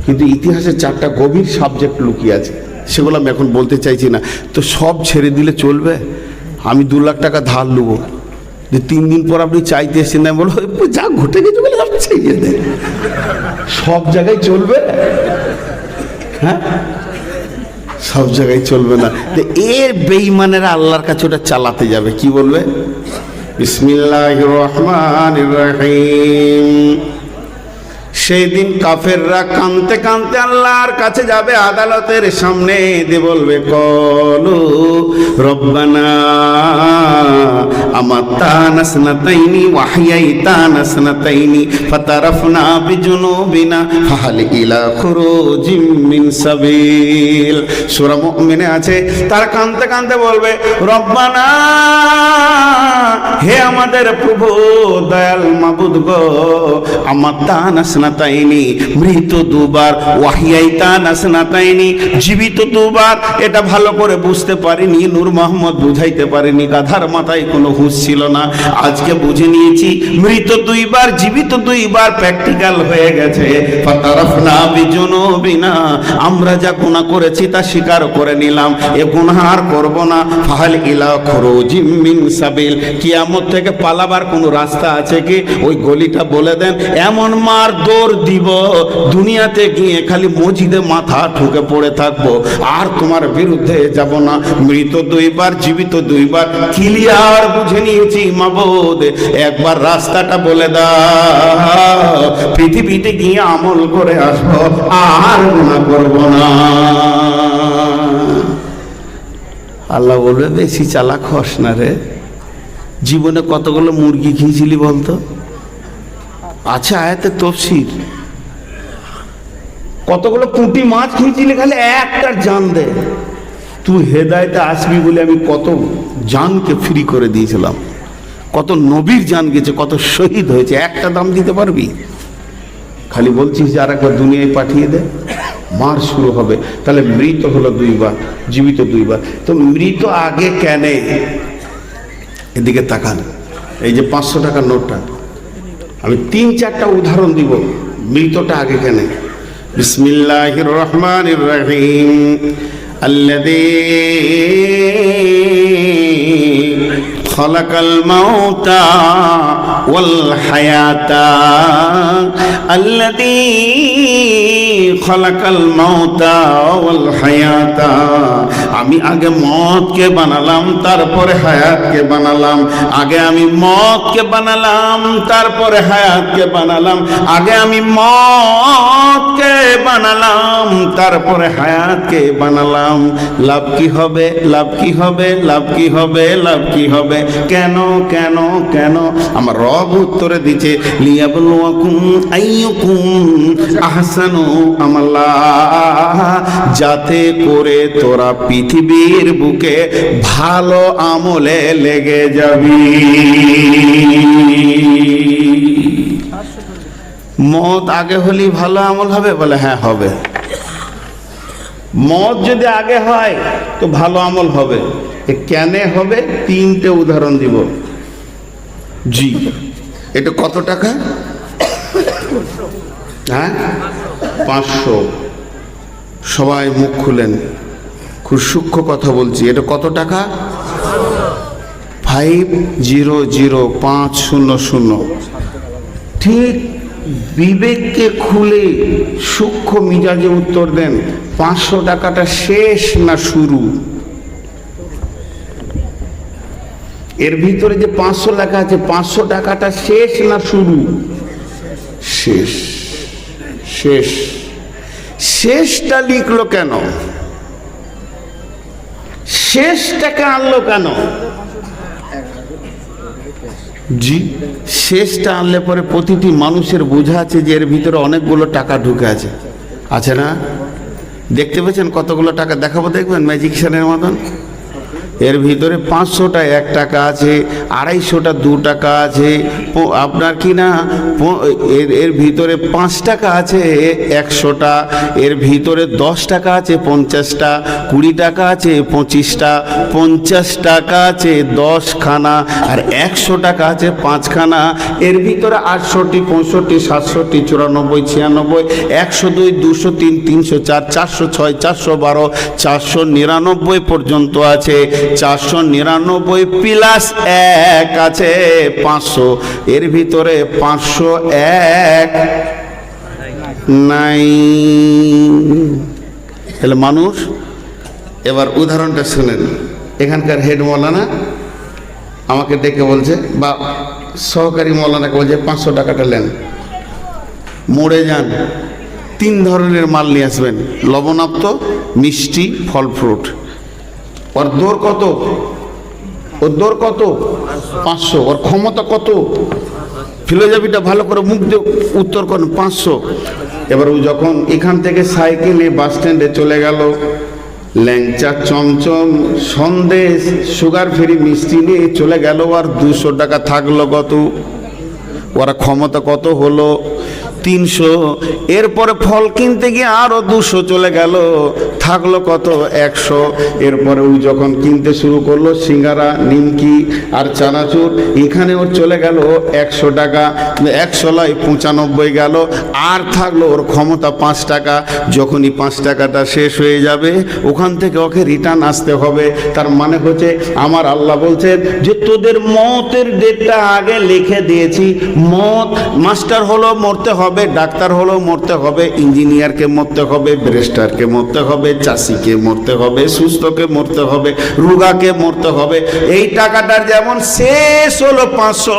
কিন্তু ইতিহাসে 4টা গভীর সাবজেক্ট লুকিয়ে আছে, সেগুলো আমি এখন বলতে চাইছি না। তো সব ছেড়ে দিলে চলবে? আমি 2 লাখ টাকা ধার নেবো, যে 3 দিন পর আপনি চাইতে এসেছেন, না বলো যা ঘটে গেছে বলে আপনি চাইয়ে দেন, সব জায়গায় চলবে? হ্যাঁ, সব জায়গায় চলবে না। এর বেঈমানেরা আল্লাহর কাছে ওটা চালাতে যাবে, কি বলবে? বিসমিল্লাহির রহমানির রহিম। সেই দিন কাফেররা কাঁদতে কাঁদতে আল্লাহর কাছে যাবে, আদালতের সামনে দিয়ে বলবে কলু রব্বানা আমাত্তানা সানাতাইনি ওয়াহইয়াইতানা সানাতাইনি ফাতারাফনা বিজুনুবিনা ফাহাল ইলা খুরুজিম মিন সাবিল। সূরা মুমিনে আছে, তারা কাঁদতে কাঁদতে বলবে রব্বানা, হে আমাদের প্রভু দয়াল মাবুদ গো, আমাত্তানা সানাতাইনি, মৃত দুবার, ওয়াহইয়াইতানা সানাতাইনি, জীবিত দুবার। এটা ভালো করে বুঝতে পারিনি, নূর মোহাম্মদ বুঝাইতে পারেনি, গাধার মাথায় কোনো হুঁশ ছিল না। আজকে বুঝে নিয়েছি, মৃত দুইবার, জীবিত দুইবার, প্র্যাকটিক্যাল হয়ে গেছে। ফাতারাফনা বিজুনুবিনা, আমরা যা গুনাহ করেছি তা স্বীকার করে নিলাম, এ গুনাহ আর করব না। ফাহাল ইলা খুরুজিম মিন সাবিল, কিয়ামত থেকে পালাবার কোনো রাস্তা আছে কি? ওই গলিটা বলে দেন, এমন মার দৌড় দিব দুনিয়াতে গিয়ে খালি মসজিদে মাথা ঠুকে পড়ে থাকবো, আর তোমার বিরুদ্ধে যাব না। মৃত দুইবার, জীবিত দুইবার, ক্লিয়ার বুঝে নিয়েছি মাবুদ, একবার রাস্তাটা বলে দাও, পৃথিবীতে গিয়ে আমল করে আসবো, আর গুনাহ করব না। আল্লাহ বলবে বেশি চালাক হস না রে, জীবনে কতগুলো মুরগি খেয়েছিলি বলতো? আচ্ছা, আয়াতে তফসির, কতগুলো পুঁটি মাছ খেয়েছিলি, খালি একটা জান দে। তুই হেদায়েতে আসবি বলে আমি কত জানকে ফ্রি করে দিয়েছিলাম, কত নবীর জান গেছে, কত শহীদ হয়েছে, একটা দাম দিতে পারবি? খালি বলছিস যে আর একবার দুনিয়ায় পাঠিয়ে দে, মার শুরু হবে। তাহলে মৃত হলো দুইবার, জীবিত দুইবার। তো মৃত আগে কেন? এদিকে তাকান, এই যে 500 টাকার নোটটা, আমি 3-4টা উদাহরণ দিব, মৃতটা আগে কেন? বিসমিল্লাহির রহমানির রহিম। আল্লাযী খালাকাল মাউতা ওয়াল হায়াতা, আল্লাযী খালাকাল মাউতা ওয়াল হায়াতা, আমি আগে মওতকে বানালাম, তারপরে হায়াতকে বানালাম। আগে আমি মওতকে বানালাম, তারপরে হায়াতকে বানালাম। আগে আমি মওতকে বানালাম, তারপরে হায়াতকে বানালাম। লাভ কি হবে? লাভ কি হবে? লাভ কি হবে? লাভ কি হবে? কেন কেন কেন? আমার রব উত্তরে দিচ্ছে, লিয়াবলুয়াকুম আইয়ুকুম আহসানু আমালা, যাতে করে তোরা পৃথিবীর বুকে ভালো আমলে লেগে যাবি। মত আগে হলেই ভালো আমল হবে? বলে হ্যাঁ হবে। মত যদি আগে হয় তো ভালো আমল হবে। কেন হবে? 3টে উদাহরণ দিব। জি, এটা কত টাকা? হ্যাঁ, 500। সবাই মুখ খুলেন, খুব সূক্ষ্ম কথা বলছি। এটা কত টাকা? 500500। ঠিক বিবেককে খুলে সূক্ষ্ম মিজাজে উত্তর দেন, 500 টাকাটা শেষ না শুরু? এর ভিতরে যে 500 লেখা আছে, 500 টাকাটা শেষ না শুরু? শেষ। শেষ। শেষটা লিখলো কেন? শেষটাকে আনলো কেন? জি, শেষটা আনলে পরে প্রতিটি মানুষের বোঝা আছে যে এর ভিতরে অনেকগুলো টাকা ঢুকে আছে, আছে না? দেখতে পেয়েছেন কতগুলো টাকা? দেখাবো, দেখবেন ম্যাজিকশানের মতন। এর ভিতরে 500টা 1 টাকা আছে, 250টা 2 টাকা আছে, আপনার কি না এর ভিতরে 5 টাকা আছে 100টা, এর ভিতরে 10 টাকা আছে 50টা, 20 টাকা আছে 25টা, 50 টাকা আছে 10 খানা, আর 100 টাকা আছে 5 খানা। এর ভিতরে 68, 65, 67, 94, 96, 102, 203, 304, 406, 412, 499 পর্যন্ত আছে। 499 প্লাস 1 আছে 500। এর ভিতরে 501 নাই। তাহলে মানুষ এবার উদাহরণটা শুনেন। এখানকার হেড মৌলানা আমাকে ডেকে বলছে, বা সহকারী মৌলানাকে বলছে 500 টাকাটা নেন, মোড়ে যান, 3 ধরনের মাল নিয়ে আসবেন, লবণাক্ত, মিষ্টি, ফল ফ্রুট। ওর দর কত? ওর দর কত? 500। ওর ক্ষমতা কত? ফিলোজফিটা ভালো করে মুখ দিয়ে উত্তর করেন, 500। এবার ও যখন এখান থেকে সাইকেলে বাস স্ট্যান্ডে চলে গেল, ল্যাংচা, চমচম, সন্দেশ, সুগার ফ্রি মিষ্টি নিয়ে চলে গেল, আর 200 টাকা থাকলো কত? ওরা ক্ষমতা কত হলো? 300। এরপরে ফল কিনতে গিয়ে আরো 200 চলে গেল, থাকলো কত? 100। এরপরে ও যখন কিনতে শুরু করলো সিঙ্গারা, নিমকি আর চানাচুর, এখানে ওর চলে গেল 100 টাকা। 100 নয়, 95 গেল, আর থাকলো ওর ক্ষমতা 5 টাকা। যখনই 5 টাকাটা শেষ হয়ে যাবে, ওখান থেকে ওকে রিটার্ন আসতে হবে। তার মানে হচ্ছে আমার আল্লাহ বলছেন যে তোদের মতের ডেটটা আগে লিখে দিয়েছি। মত, মাস্টার হলো মরতে হবে, ডাক্তার হলো মরতে হবে, ইঞ্জিনিয়ারকে মরতে হবে, ব্যারিস্টারকে মরতে হবে, চাষিকে মরতে হবে, সুস্থকে মরতে হবে, রোগাকে মরতে হবে। এই টাকাটার যেমন শেষ হলো 500,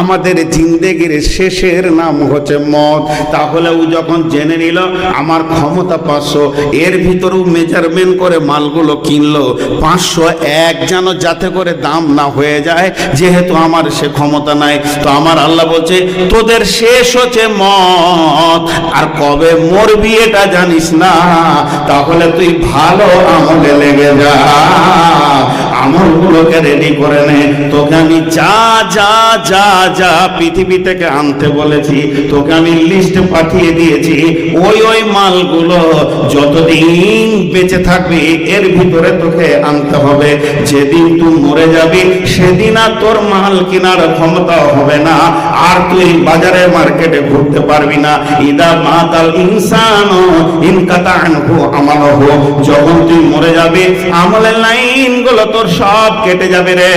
আমাদের জিন্দেগির শেষের নাম হচ্ছে মত। তাহলে ও যখন জেনে নিল আমার ক্ষমতা 500, এর ভিতরেও মেজারমেন্ট করে মালগুলো কিনলো 501, যেন যাতে করে দাম না হয়ে যায়, যেহেতু আমার সে ক্ষমতা নাই। তো আমার আল্লাহ বলছে তোদের শেষ হচ্ছে মত, আর কবে মরবি এটা জানিস না, তাহলে তুই ভালো আমলে লেগে যা, আমলগুলোকে রেডি করে নে। তোকে আমি যা যা যা যা পৃথিবী থেকে আনতে বলেছি, তোকে আমি লিস্ট পাঠিয়ে দিয়েছি। ওই মালগুলো যতদিন বেঁচে থাকবি এর ভিতরে তোকে আনতে হবে। যেদিন তুই মরে যাবি সেদিন আর তোর মাল কেনার ক্ষমতা হবে না, আর তুই বাজারে মার্কেটে ঘুরতে পারবি না। ইদা মাতাল ইনসানু ইনকাতা আনহু আমালহু, যখন তুই মরে যাবি আমলের লাইনগুলো তোর সব কেটে যাবে রে।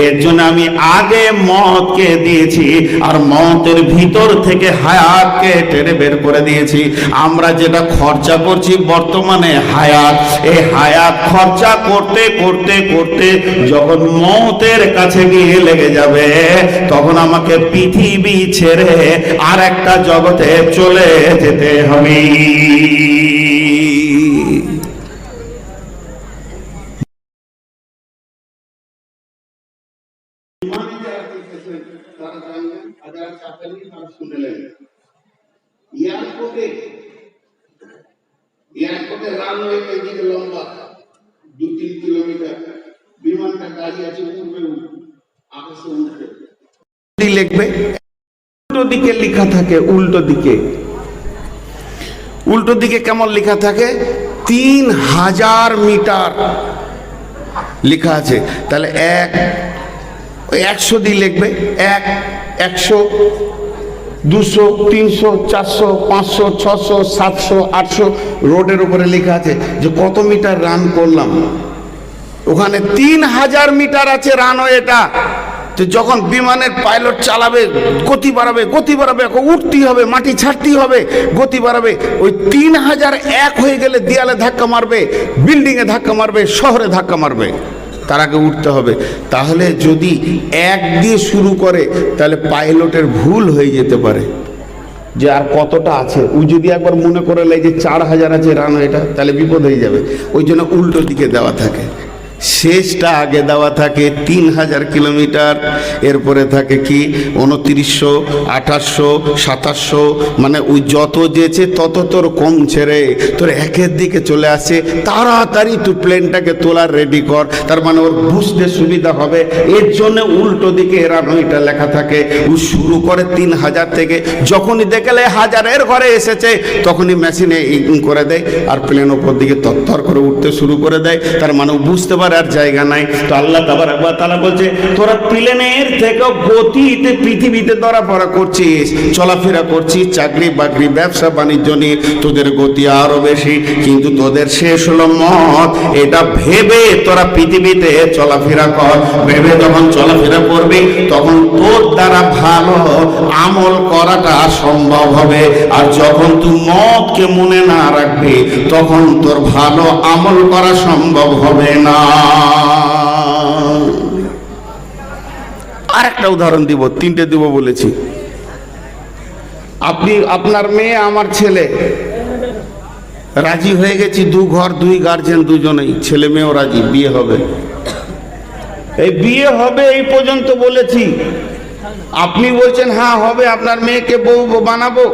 এর জন্য আমি আগে মতকে দিয়েছি, আর মতের ভিতর থেকে হায়াতকে টেনে বের করে দিয়েছি। আমরা যেটা খরচা করছি বর্তমানে হায়াত, এই হায়াত খরচা করতে করতে করতে যখন মতের কাছে গিয়ে লেগে যাবে, তখন আমাকে পৃথিবী ছেড়ে আর একটা জগতে চলে যেতে হবে। এয়ারপোর্টে রানওয়ে এদিকে লম্বা 2-3 কিলোমিটার, বিমানটা দাঁড়িয়ে আছে, উঠবে আকাশে উঠবে। লিখবে উল্টো দিকে লেখা থাকে, উল্টো দিকে। উল্টো দিকে কেমন লেখা থাকে? 3000 মিটার লেখা আছে। তাহলে 100 দিয়ে লিখবে, 100, 200, 300, 400, 500, 600, 700, 800 রোডের উপরে লেখা আছে যে কত মিটার রান করলাম। ওখানে 3000 মিটার আছে রানওয়েটা। তো যখন বিমানের পাইলট চালাবে, গতি বাড়াবে, গতি বাড়াবে, উঠতেই হবে, মাটি ছাড়তেই হবে, গতি বাড়াবে। ওই 3001 হয়ে গেলে দেয়ালে ধাক্কা মারবে, বিল্ডিংয়ে ধাক্কা মারবে, শহরে ধাক্কা মারবে, তার আগে উঠতে হবে। তাহলে যদি 1 দিয়ে শুরু করে তাহলে পাইলটের ভুল হয়ে যেতে পারে যে আর কতটা আছে। ও যদি একবার মনে করে লাই যে 4000 আছে রানওয়েটা, তাহলে বিপদ হয়ে যাবে। ওই জন্য উল্টো দিকে দেওয়া থাকে, শেষটা আগে দেওয়া থাকে 3000 কিলোমিটার। এরপরে থাকে কি 2900, 2800, 2700, মানে ওই যত যেছে তত তোর কম ছেড়ে তোর একের দিকে চলে আসে। তাড়াতাড়ি তুই প্লেনটাকে তোলার রেডি কর, তার মানে ওর বুঝতে সুবিধা হবে। এর জন্য উল্টো দিকে রানওয়েটা লেখা থাকে। ও শুরু করে 3000 থেকে, যখনই দেখলে 1000-এর ঘরে এসেছে তখনই মেশিনে করে দেয়, আর প্লেন ওপর দিকে তত্তর করে উঠতে শুরু করে দেয়। তার মানে বুঝতে পারে চলবার আর জায়গা নাই। তো আল্লাহ তাবারক ওয়া তাআলা বলছে তোরা প্লেনের থেকে গতিতে পৃথিবীতে ধরাফরা করছিস, চলাফেরা করছিস, চাকরি বাকরি ব্যবসা বাণিজ্য নিয়ে তোদের গতি আরো বেশি, কিন্তু তোদের শেষ হলো মত। এটা ভেবে তোরা পৃথিবীতে চলাফেরা কর। ভেবে যখন চলাফেরা করবি তখন তোর দ্বারা ভালো আমল করাটা সম্ভব হবে। আর যখন তুই মতকে মনে না রাখবি তখন তোর ভালো আমল করা সম্ভব হবে না। আর একটা উদাহরণ দিব, তিনটে দিব বলেছি। আপনি, আপনার মেয়ে, আমার ছেলে রাজি হয়ে গেছি, দু ঘর দুই গার্জেন, দুজনেই ছেলে মেয়েও রাজি, বিয়ে হবে। এই বিয়ে হবে এই পর্যন্ত বলেছি, আপনি বলছেন হ্যাঁ হবে, আপনার মেয়েকে বউ বানাবো,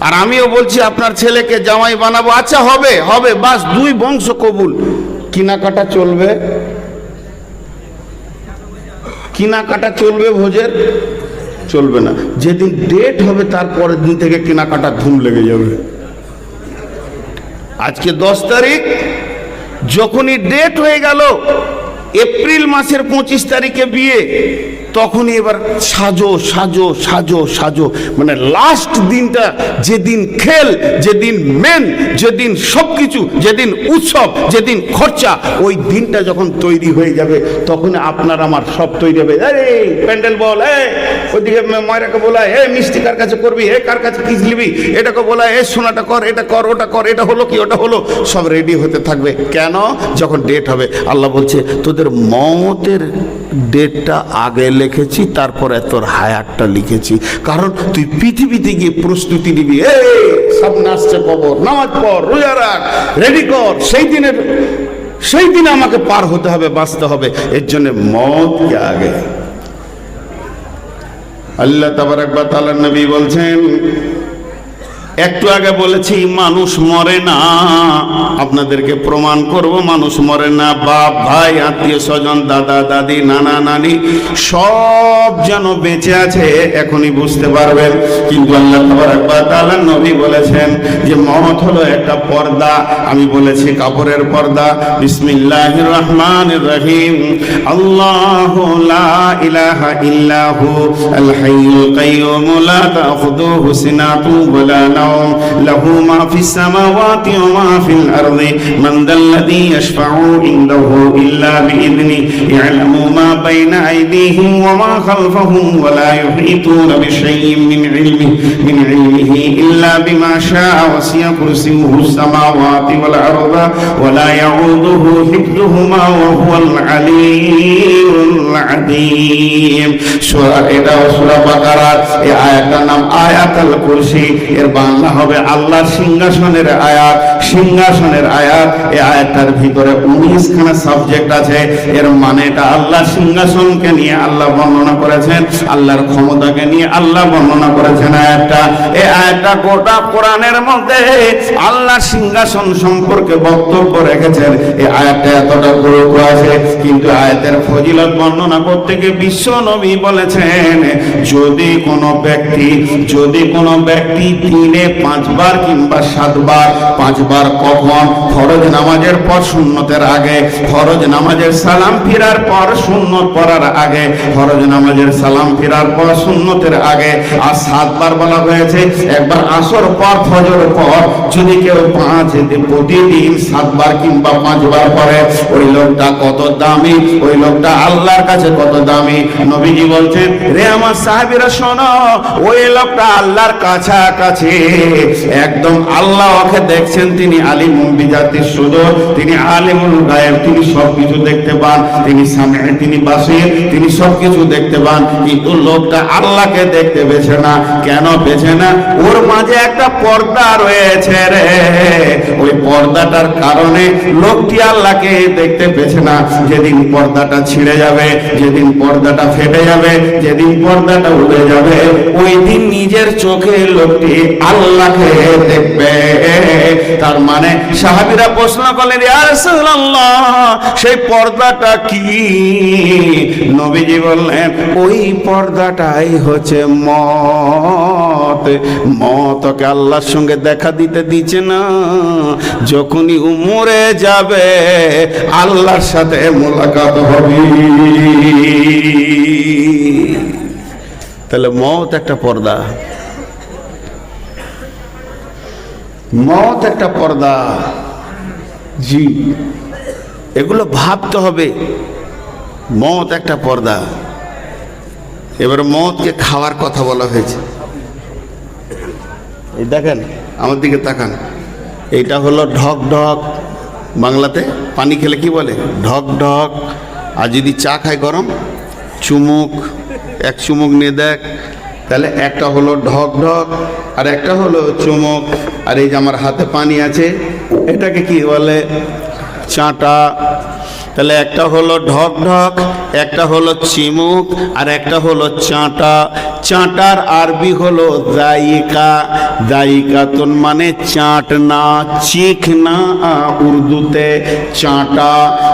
আর আমিও বলছি আপনার ছেলেকে জামাই বানাবো। আচ্ছা হবে হবে, বাস দুই বংশ কবুল। কিনাকাটা চলবে, কিনাকাটা চলবে, ভোজের চলবে না। যেদিন ডেট হবে তারপরের দিন থেকে কেনাকাটা ধুম লেগে যাবে। আজকে 10 তারিখ, যখনই ডেট হয়ে গেল এপ্রিল মাসের 25 তারিখে বিয়ে, তখনই এবার সাজো সাজো সাজো সাজো, মানে লাস্ট দিনটা, যেদিন খেল, যেদিন মেন, যেদিন সবকিছু, যেদিন উৎসব, যেদিন খরচা, ওই দিনটা যখন তৈরি হয়ে যাবে তখন আপনার আমার সব তৈরি হবে। আরে প্যান্ডেল বল, ওইদিকে ময়রাকে বলা, মিষ্টি কার কাছে করবি, কার কাছে কি নিবি, এটাকে বলা, সোনাটা কর, এটা কর, ওটা কর, এটা হলো কি ওটা হলো, সব রেডি হতে থাকবে। কেন? যখন ডেট হবে। আল্লাহ বলছে তোদের মতের ডেটটা আগে লিখেছি, তারপরে তোর হায়াতটা লিখেছি, কারণ তুই পৃথিবীতে গিয়ে প্রস্তুতি নিবি। সব নাচছে কবর, নামাজ পড়, রোজা রাখ, রেডি কর, সেই দিনে আমাকে পার হতে হবে, বাঁচতে হবে। এর জন্য মতকে আগে। আল্লাহ তাবারক ওয়া তাআলা নবী বলছেন, একটু আগে বলেছি মানুষ মরে না, আপনাদেরকে প্রমাণ করব মানুষ মরে না। বাপ ভাই আত্মীয় স্বজন দাদা দাদি নানা নানি সব যেন বেঁচে আছে, এখনই বুঝতে পারবেন। কিন্তু আল্লাহ তাবারক ওয়া তাআলা নবী বলেছেন যে মওত হলো একটা পর্দা। আমি বলেছি কাপড়ের পর্দা। বিসমিল্লাহির রহমানির রহিম। আল্লাহু লা ইলাহা ইল্লাহু আল হাইয়ুল কাইয়্যুম লা তাখুযুহু সিনাতুন ওয়া লা له ما في السماوات وما في الأرض من ذا الذي يشفع عنده إلا بإذنه يعلم ما بين أيديهم وما خلفهم ولا يحيطون بشيء من علمه إلا بما شاء وسع كرسيه السماوات والأرض ولا يعوده حفظهما وهو العلي العظيم। সূরা এটা সূরা বাকারার এই আয়াতটার নাম আয়াতুল কুরসি। এর বাংলা হবে আল্লাহর সিংহাসনের আয়াত। সিংহাসনের আয়াত। এই আয়াতটার ভিতরে 19 খানা সাবজেক্ট আছে। এর মানে এটা আল্লাহর সিংহাসনকে নিয়ে আল্লাহ বর্ণনা করেছেন, আল্লাহর ক্ষমতাকে নিয়ে আল্লাহ বর্ণনা করেছেন। আয়াতটা, এই আয়াতটা গোটা কোরআনের মধ্যে আল্লাহর সিংহাসন সম্পর্কে বক্তব্য রেখেছেন। এই আয়াতটা এতটা গুরুত্ব আছে, কিন্তু আয়াতের ফজিলত বর্ণনা করতে গিয়ে বিশ্ব নবী বলেছেন যদি কোনো ব্যক্তি দিনে 5 বার কিংবা 7 বার, 5 বার কখন? ফরজ নামাজের পর সুন্নতের আগে, ফরজ নামাজের সালাম ফিরার পর সুন্নত পড়ার আগে, ফরজ নামাজের সালাম ফিরার পর সুন্নতের আগে। আর 7 বার বলা হয়েছে, একবার আসর পর, ফজর পর। যদি কেউ প্রতিদিন 7 বার কিংবা 5 বার পড়ে, ওই লোকটা কত দামি, ওই লোকটা আল্লাহর কাছে কত দামি। নবীজি বলছেন রে আমার সাহাবীরা শোনো, ওই লোকটা আল্লাহর কাছাকাছি, একদম আল্লাহ ওকে দেখছেন। তিনি আলিমুন বিজাতিস সুদূর, তিনি আলিমুল গায়ব, তিনি সবকিছু দেখতে পান। তিনি সামিঈ, তিনি বাসীর, তিনি সবকিছু দেখতে পান। কিন্তু লোকটা আল্লাহকে দেখতে পেছে না। কেন পেছে না? ওর মাঝে একটা পর্দা রয়েছে রে। ওই পর্দাটার কারণে লোকটি আল্লাহকে দেখতে পেছে না। যেদিন পর্দাটা ছিঁড়ে যাবে, যেদিন যেদিন পর্দাটা ফেটে যাবে, যেদিন পর্দাটা উড়ে যাবে, ওই দিন নিজের চোখে লোকটি আল্লাহকে দেখবে। তার মানে সাহাবীরা প্রশ্ন করলেন, ইয়া রাসূলুল্লাহ, সেই পর্দাটা কি? নবীজি বললেন, ওই পর্দাটাই হচ্ছে মত। মতকে আল্লাহর সঙ্গে দেখা দিতে দিচ্ছে না। যখনই মরে যাবে আল্লাহর সাথে মোলাকাত হবে। তাহলে মত একটা পর্দা, মত একটা পর্দা। জি, এগুলো ভাবতে হবে। মত একটা পর্দা। এবার মতকে খাওয়ার কথা বলা হয়েছে। এই দেখেন, আমার দিকে তাকান, এইটা হলো ঢক ঢক। বাংলাতে পানি খেলে কি বলে? ঢক ঢক। আর যদি চা খায় গরম, চুমুক। এক চুমুক নিয়ে দেখ, তাহলে একটা হলো ঢক ঢক আর একটা হলো চুমুক। আর এই যে আমার হাতে পানি আছে, এটাকে কি বলে? চাঁটা। তাহলে একটা হলো ঢক ঢক, একটা হলো চিমুক, আর একটা হলো চাঁটা। চাঁটার আরবি হলো জায়িকা। জায়িকাতুন মানে চাটনা, চিখনা উর্দুতে চাঁটা।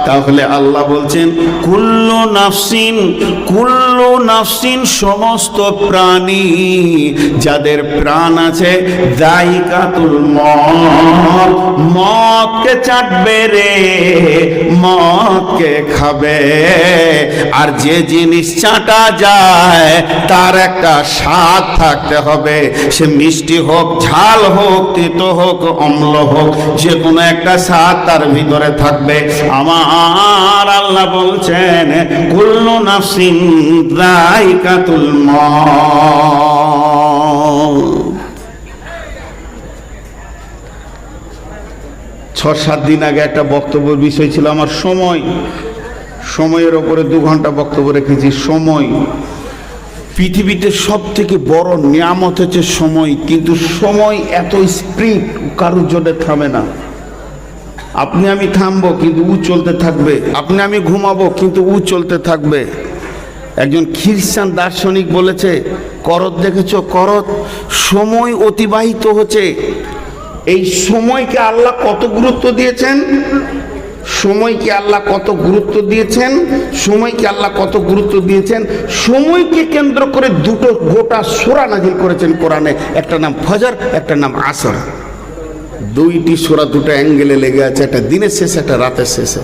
তাহলে আল্লাহ বলছেন কুল্লু নাফসিন, কুল্লু নাফসিন সমস্ত প্রাণী, যাদের প্রাণ আছে, জায়িকাতুল মত, মতকে চাটবে রে, মতকে খাবে। আর যে জিনিস চাটা যায় তার একটা স্বাদ থাকতে হবে। সে মিষ্টি হোক, ঝাল হোক, তিতো হোক, অম্ল হোক, যে কোনো একটা স্বাদ তার ভিতরে থাকবে। আমার আল্লাহ বলছেন কুল্লু নাফসিন যায়িকাতুল মউত। 6-7 দিন আগে একটা বক্তব্যের বিষয় ছিল আমার সময়। সময়ের ওপরে 2 ঘন্টা বক্তব্য রেখেছি। সময় পৃথিবীতে সব থেকে বড় নিয়ামত হচ্ছে সময়। কিন্তু সময় এত স্পিড, কারোর জন্য থামে না। আপনি আমি থামবো কিন্তু ও চলতে থাকবে, আপনি আমি ঘুমাবো কিন্তু ও চলতে থাকবে। একজন খ্রিস্টান দার্শনিক বলেছে, করত দেখেছো? করত, সময় অতিবাহিত হচ্ছে। এই সময়কে আল্লাহ কত গুরুত্ব দিয়েছেন? সময়কে আল্লাহ কত গুরুত্ব দিয়েছেন? সময়কে আল্লাহ কত গুরুত্ব দিয়েছেন? সময়কে কেন্দ্র করে 2টো গোটা সূরা নাজিল করেছেন কোরআনে। একটা নাম ফজর, একটা নাম আসর। 2টি সূরা 2টো অ্যাঙ্গেলে লেগে আছে, একটা দিনের শেষে, একটা রাতের শেষে।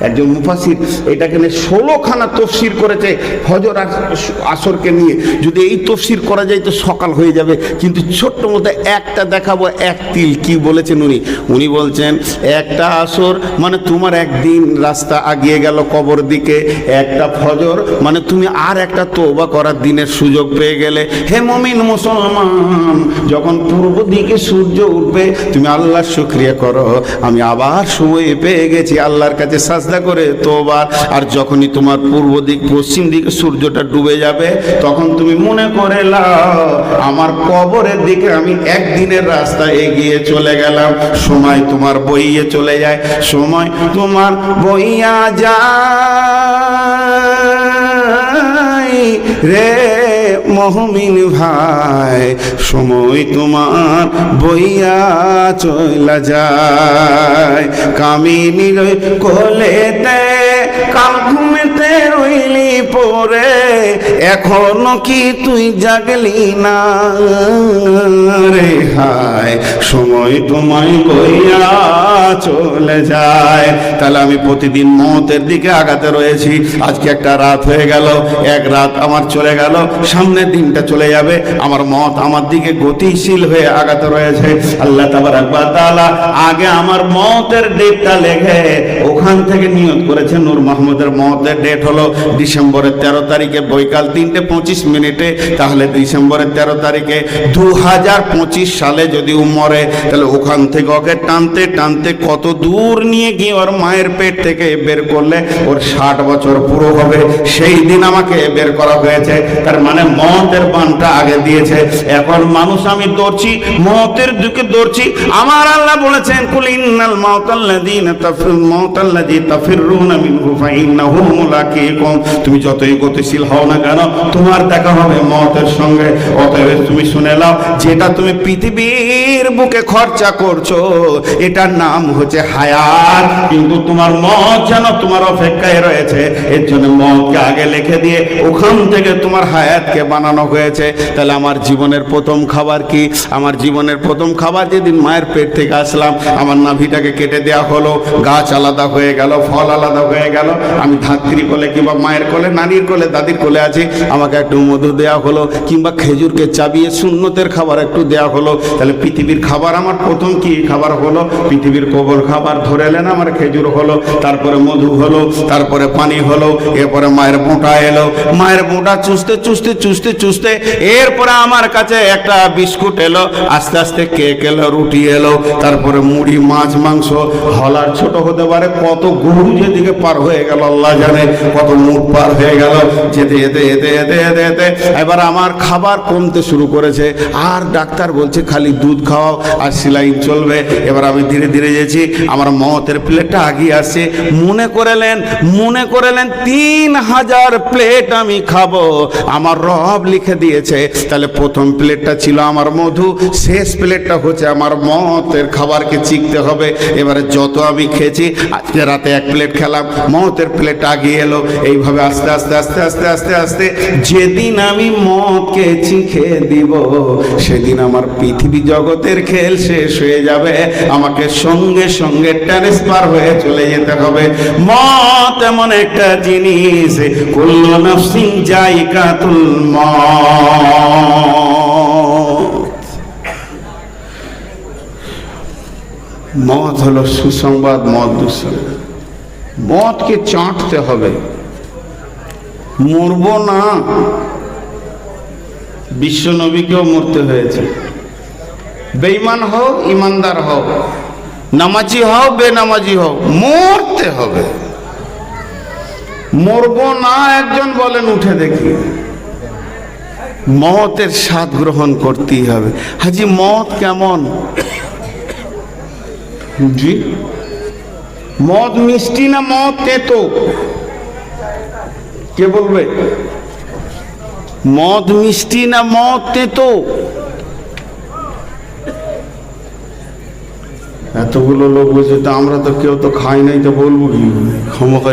একজন মুফাসসির এটাকে নিয়ে 16খানা তফসির করেছে ফজর আর আসরকে নিয়ে। যদি এই তফসির করা যায় তো সকাল হয়ে যাবে, কিন্তু ছোট্ট মধ্যে একটা দেখাবো, এক তিল। কি বলেছেন উনি? উনি বলছেন একটা আসর মানে তোমার একদিন রাস্তা আগিয়ে গেল কবর দিকে, একটা ফজর মানে তুমি আর একটা তওবা করার দিনের সুযোগ পেয়ে গেলে। হে মুমিন মুসলমান, যখন পূর্ব দিকে সূর্য উঠবে তুমি আল্লাহর শুকরিয়া করো, আমি আবার সময় পেয়ে গেছি আল্লাহর কাছে সাজদা করে তোবার। আর যখনই তোমার পূর্ব দিক, পশ্চিম দিকে সূর্যটা ডুবে যাবে, তখন তুমি মনে করে লাও আমার কবরের দিকে আমি একদিনের রাস্তা এগিয়ে চলে গেলাম। সময় তোমার বইয়ে চলে যায়, সময় তোমার বইয়া যায় রে মুমিন ভাই, সময় তোমার বইয়া চলে যায়। কামিনীর কোলেতে কাল ঘুমেতে রইলি পরে, এখনো কি তুই জাগলি না রে হায়, সময় তোমায় বইয়া চলে যায়। তাহলে আমি প্রতিদিন মওতের দিকে আগাতে রয়েছি। আজকে একটা রাত হয়ে গেল, এক রাত আমার চলে গেল, সামনের দিনটা চলে যাবে, আমার মত আমার দিকে গতিশীল হয়ে আগাতে রয়েছে। আল্লাহ তাবারক ওয়া তাআলা আগে আমার মতের ডেটটা লেখে ওখান থেকে নিয়ত করেছে। নূর মাহমুদের মতের ডেট হলো ডিসেম্বরের 13 তারিখে বৈকাল 3:25 তাহলে ডিসেম্বরের 13 তারিখে 2025 সালে যদি ও মরে, তাহলে ওখান থেকে ওকে টানতে টানতে কত দূর নিয়ে গিয়ে ওর মায়ের পেট থেকে বের করলে ওর 60 বছর পুরো হবে। সেই দিন আমাকে বের করা হয়েছে। তার মানে মতের বানটা আগে দিয়েছে। এখন মানুষ আমি দৌড়ছি, মতের দিকে দৌড়ছি। আমার আল্লাহ বলেছেন, কুল ইন্নাল মাউতাল্লাযী তাফিররুনা মিনহু ফাইন্নাহু মুলাকীকুম। তুমি যতই গতিশীল হও না কেন, তোমার দেখা হবে মতের সঙ্গে। অতএব তুমি শুনে নাও, যেটা তুমি পৃথিবীর বুকে খরচা করছো এটার নাম হচ্ছে হায়াত, কিন্তু তোমার মত যেন তোমার অপেক্ষায় রয়েছে। এর জন্য মতকে আগে লিখে দিয়ে ওখান থেকে তোমার হায়াতকে বানানো হয়েছে। তাহলে আমার জীবনের প্রথম খাবার কি? আমার জীবনের প্রথম খাবার যেদিন মায়ের পেট থেকে আসলাম, আমার নাভিটাকে কেটে দেওয়া হলো, গাছ আলাদা হয়ে গেল, ফল আলাদা হয়ে গেল। আমি ধাত্রী কোলে কিংবা মায়ের কোলে, নানির কোলে, দাদির কোলে আছি, আমাকে একটু মধু দেওয়া হলো, কিংবা খেজুরকে চাবিয়ে সুন্নতের খাবার একটু দেওয়া হলো। তাহলে পৃথিবীর খাবার আমার প্রথম কি খাবার হলো? পৃথিবীর কবর খাবার ধরে এলেন, আমার খেজুর হলো, তারপরে মধু হলো, তারপরে পানি হলো, এরপরে মায়ের বোঁটা এলো। মায়ের বোঁটা চুষতে চুষতে চুষতে চুষতে এরপরে আমার কাছে একটা বিস্কুট এলো, আস্তে আস্তে কেক এলো, রুটি এলো, তারপরে মুড়ি, মাছ, মাংস। হলার ছোট হতে পারে, কত গরু যেদিকে পার হয়ে গেল আল্লাহ জানে, কত মুখ পার হয়ে গেল। যেতে যেতে যেতে যেতে যেতে যেতে এবার আমার খাবার কমতে শুরু করেছে। আর ডাক্তার বলছে খালি দুধ খাওয়াও আর সিলাইন চলবে। এবার আমি ধীরে ধীরে যেছি, আমার মতের প্লেটটা আগিয়ে আসছে। মনে করেলেন 3000 প্লেট আমি খাবো, আমার রব লিখে দিয়েছে। তাহলে প্রথম প্লেটটা ছিল আমার মধু, শেষ প্লেটটা হচ্ছে আমার মতের খাবারকে চিখতে হবে। এবারে যত আমি খেয়েছি, আজকে রাতে 1 প্লেট খেলাম, মতের প্লেট আগিয়ে এলো। এইভাবে আস্তে আস্তে আস্তে আস্তে আস্তে আস্তে যেদিন আমি মদকে চিখে দিব, সেদিন আমার পৃথিবী জগতের খেল শেষ হয়ে যাবে। আমাকে সঙ্গে সঙ্গে ট্রান্সফার হয়ে চলে যেতে হবে। মত এমন একটা জিনিস, কুল্লু নাফসিন যায়িকাতুল মউত। মত হলো সুসংবাদ, মত দুঃসংবাদ। মতকে চাটতে হবে, মরবো না। বিশ্ব নবীকেও মরতে হয়েছে। বেঈমান হও, ইমানদার হও, নামাজি হও, বেনামাজি হও, মরতে হবে। মরবো না একজন বলেন, উঠে দেখি। মতের স্বাদ গ্রহণ করতেই হবে। হাজি মত কেমন? জি, মদ মিষ্টি না মদ তেতো? কে বলবে? মদ মিষ্টি না মদ তেতো? এতগুলো লোক বলছে, তা আমরা তো কেউ তো খাই নাই, তো বলবো কি? ক্ষমতা